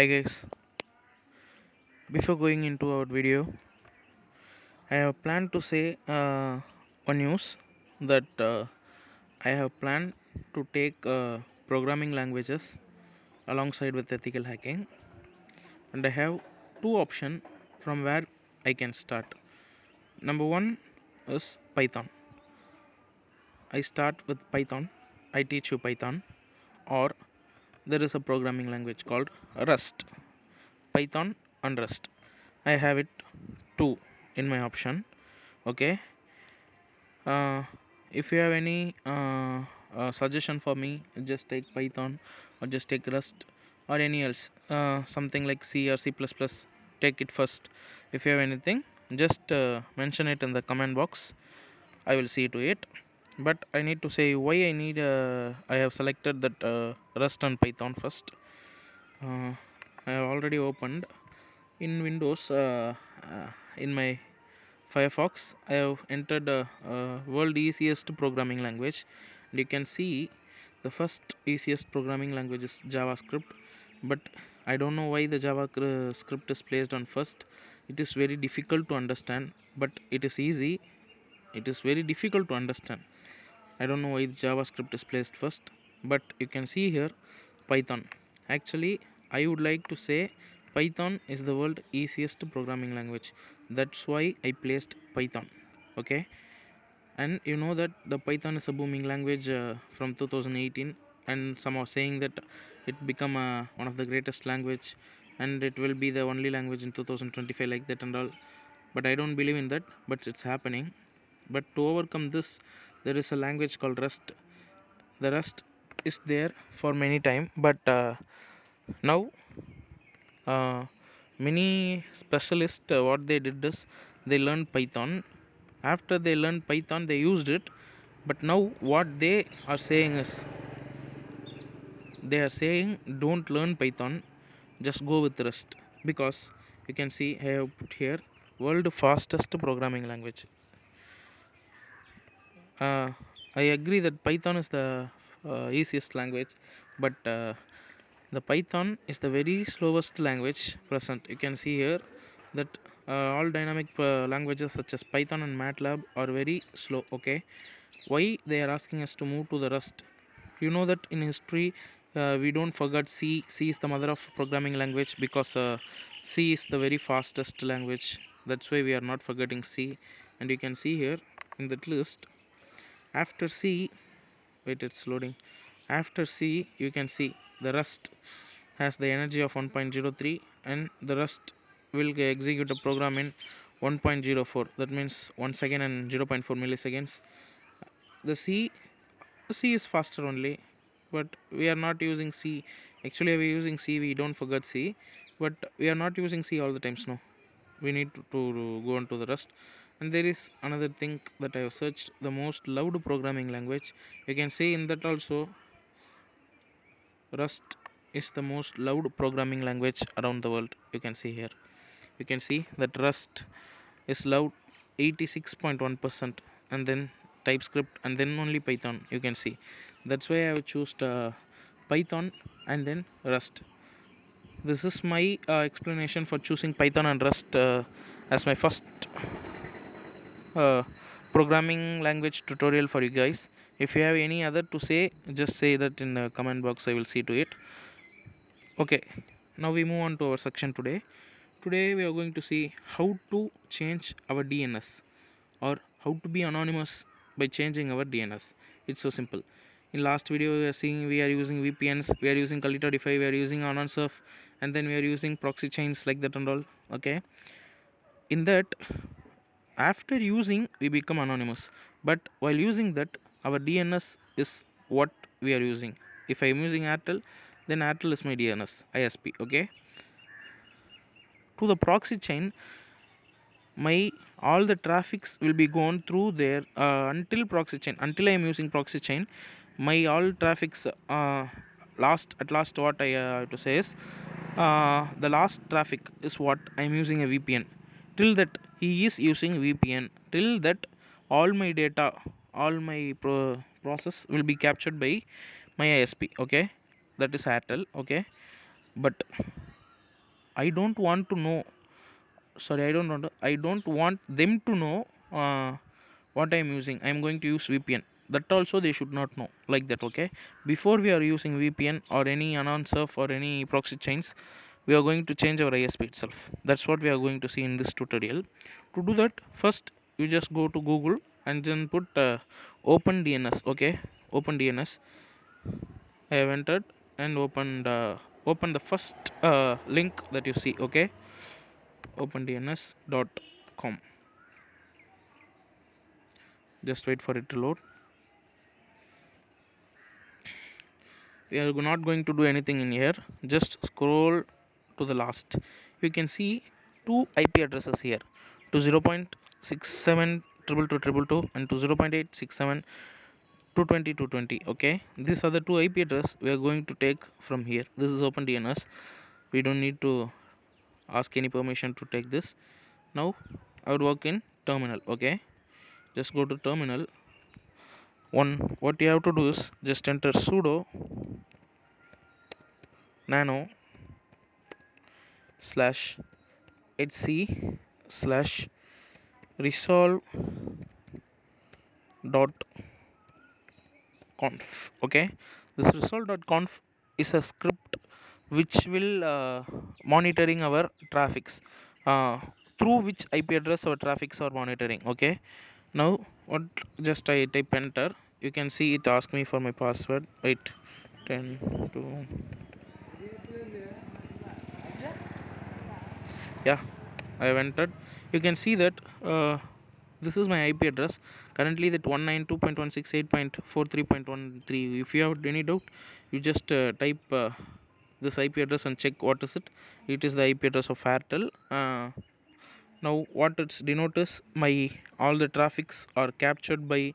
Hi guys, before going into our video, I have planned to say one news that I have planned to take programming languages alongside with ethical hacking, and I have two options from where I can start. Number one is Python. I start with Python. I teach you Python, or there is a programming language called Rust. Python and Rust. I have it two in my option. Okay. Uh, if you have any suggestion for me, just take Python or just take Rust or any else, something like C or C++. Take it first. If you have anything, just mention it in the comment box. I will see to it. But I need to say why I need. I have selected that Rust and Python first. I have already opened in Windows. In my Firefox, I have entered world easiest programming language, and you can see the first easiest programming language is JavaScript. But I don't know why the JavaScript is placed on first. It is very difficult to understand, but it is easy. It is very difficult to understand. I don't know why JavaScript is placed first, but you can see here Python. Actually, I would like to say Python is the world easiest programming language. That's why I placed Python. Okay, and you know that the Python is a booming language from 2018, and some are saying that it become one of the greatest language, and it will be the only language in 2025 like that and all. But I don't believe in that. But it's happening. But to overcome this, there is a language called Rust. The Rust is there for many time, but now many specialists what they did is they learned Python. After they learned Python, they used it. But now what they are saying is they are saying don't learn Python, just go with Rust, because you can see I have put here world fastest programming language. uh, I agree that Python is the easiest language, but the Python is the very slowest language present. You can see here that all dynamic languages such as Python and MATLAB are very slow. Okay, why they are asking us to move to the Rust? You know that in history we don't forget C. C is the mother of programming language because C is the very fastest language. That's why we are not forgetting C. And you can see here in that list, after C, wait, it's loading. After C, you can see the Rust has the energy of 1.03, and the Rust will execute a program in 1.04. That means 1 second and 0.4 milliseconds. The C is faster only, but we are not using C. Actually, we are using C. We don't forget C, but we are not using C all the times. No, we need to go on to the Rust. And there is another thing that I have searched, the most loved programming language. You can see in that also Rust is the most loved programming language around the world. You can see here. You can see that Rust is loved 86.1%, and then TypeScript, and then only Python. You can see. That's why I have chosen Python and then Rust. This is my explanation for choosing Python and Rust as my first uh, programming language tutorial for you guys. If you have any other to say, just say that in the comment box. I will see to it. Okay, now we move on to our section today. Today we are going to see how to change our DNS, or how to be anonymous by changing our DNS. It's so simple. In last video we are seeing we are using VPNs, we are using Kalita, we are using AnonSurf, and then we are using proxy chains like that and all. Okay, in that, after using we become anonymous, but while using that our DNS is what we are using. If I am using Airtel, then Airtel is my DNS ISP. Okay, to the proxy chain, my all the traffics will be gone through there until proxy chain, until I am using proxy chain. My all traffics last what I have to say is the last traffic is what I am using a VPN. Till that he is using VPN, till that all my data, all my process will be captured by my ISP. Okay, that is Airtel. Okay, but I don't want to know. Sorry, I don't want them to know what I am using. I am going to use VPN. That also they should not know, like that. Okay, before we are using VPN or any surf or any proxy chains, we are going to change our ISP itself. That's what we are going to see in this tutorial. To do that, first you just go to Google and then put open DNS. Okay, open DNS. I have entered and open the first link that you see. Okay, opendns.com. Just wait for it to load. We are not going to do anything in here. Just scroll to the last. You can see two IP addresses here, to 0.672222 and to 0.867 220. Okay, these are the two IP address we are going to take from here. This is OpenDNS. We don't need to ask any permission to take this. Now I would work in terminal. Okay, just go to terminal. What you have to do is just enter sudo nano slash hc slash resolve dot conf. Okay, this resolve dot conf is a script which will monitoring our traffics, through which IP address our traffics are monitoring. Okay, now what, just I type enter. You can see it ask me for my password. Wait, 10 to, yeah, I have entered. You can see that this is my IP address currently, that 192.168.43.13. If you have any doubt, you just type this IP address and check what is it. It is the IP address of Airtel. Now what it's denote is my all the traffics are captured by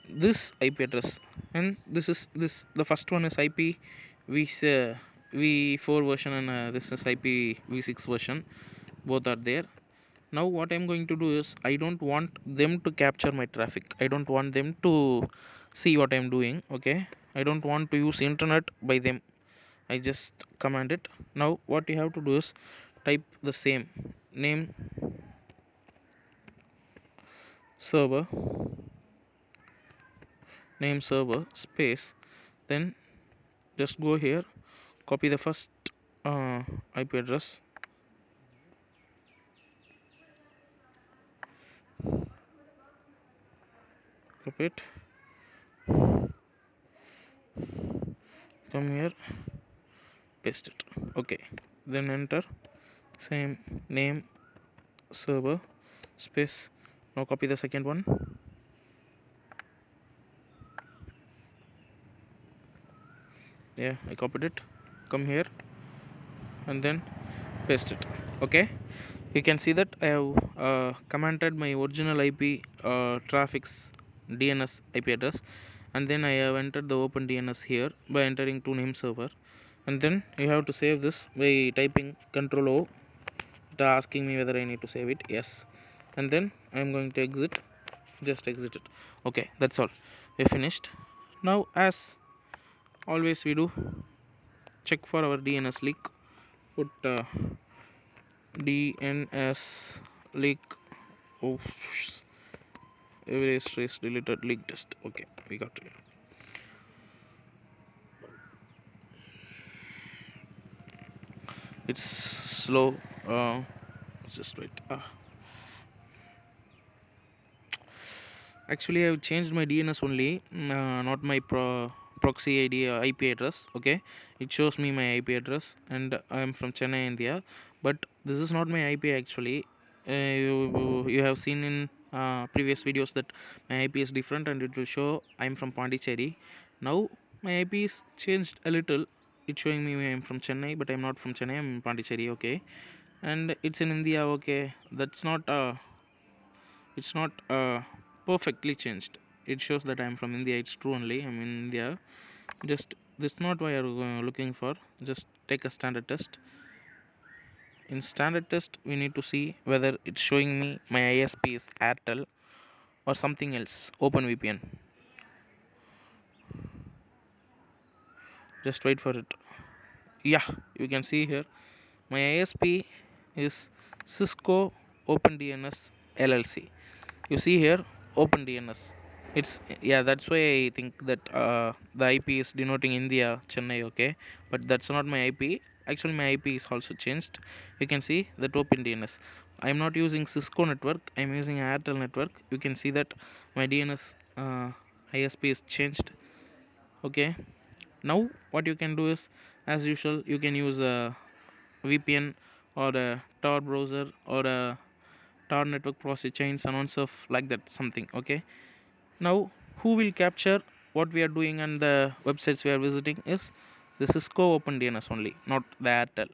this IP address, and this the first one is IP v4 version, and this is IP v6 version. Both are there. Now what I'm going to do is, I don't want them to capture my traffic. I don't want them to see what I'm doing. Okay, I don't want to use internet by them. I just command it. Now what you have to do is type the same name server, name server space, then just go here, copy the first IP address, copy it, come here, paste it. Okay, then enter same name server space. Now copy the second one, yeah, I copied it. Come here and then paste it. Okay, you can see that I have commented my original IP traffic's DNS IP address, and then I have entered the open DNS here by entering to name server, and then you have to save this by typing Ctrl O. It asking me whether I need to save it. Yes, and then I am going to exit. Just exit it. Okay, that's all. We finished. Now, as always we do, check for our DNS leak. Put DNS leak. Oh, erase trace deleted leak test. Okay, we got it. It's slow. Just wait. Actually, I've changed my DNS only, not my proxy ID IP address. Okay, it shows me my IP address, and I'm from Chennai, India. But this is not my IP actually. You have seen in previous videos that my IP is different, and it will show I'm from Pondicherry. Now my IP is changed a little. It's showing me I'm from Chennai, but I'm not from Chennai. I'm in Pondicherry. Okay, and it's in India. Okay, that's not it's not perfectly changed. It shows that I'm from India. It's true only, I'm in India. Just this not why you're looking for. Just take a standard test. In standard test we need to see whether it's showing me my ISP is Airtel or something else. Open VPN. Just wait for it. Yeah, you can see here My ISP is Cisco OpenDNS LLC. You see here OpenDNS. It's yeah, that's why I think that the IP is denoting India, Chennai, okay, but that's not my IP. Actually, my IP is also changed. You can see that OpenDNS. I'm not using Cisco network. I'm using Airtel network. You can see that my DNS ISP is changed. Okay. Now what you can do is, as usual, you can use a VPN or a Tor browser or a Tor network proxy chains and on stuff like that, something. Okay. Now who will capture what we are doing and the websites we are visiting is the Cisco OpenDNS only, not the Airtel.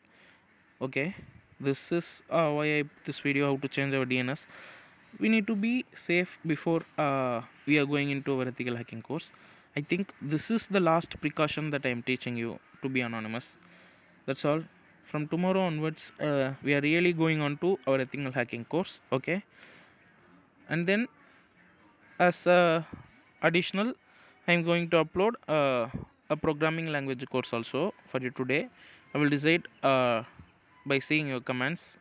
Okay, this is why I this video how to change our DNS. We need to be safe before we are going into our ethical hacking course. I think this is the last precaution that I am teaching you, to be anonymous. That's all. From tomorrow onwards, we are really going on to our ethical hacking course. Okay, and then as additional, I'm going to upload a programming language course also for you today. I will decide by seeing your comments.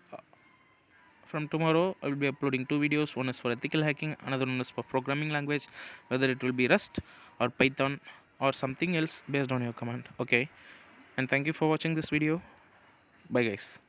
From tomorrow I will be uploading two videos. One is for ethical hacking, another one is for programming language, whether it will be Rust or Python or something else based on your command. Okay, and thank you for watching this video. Bye guys.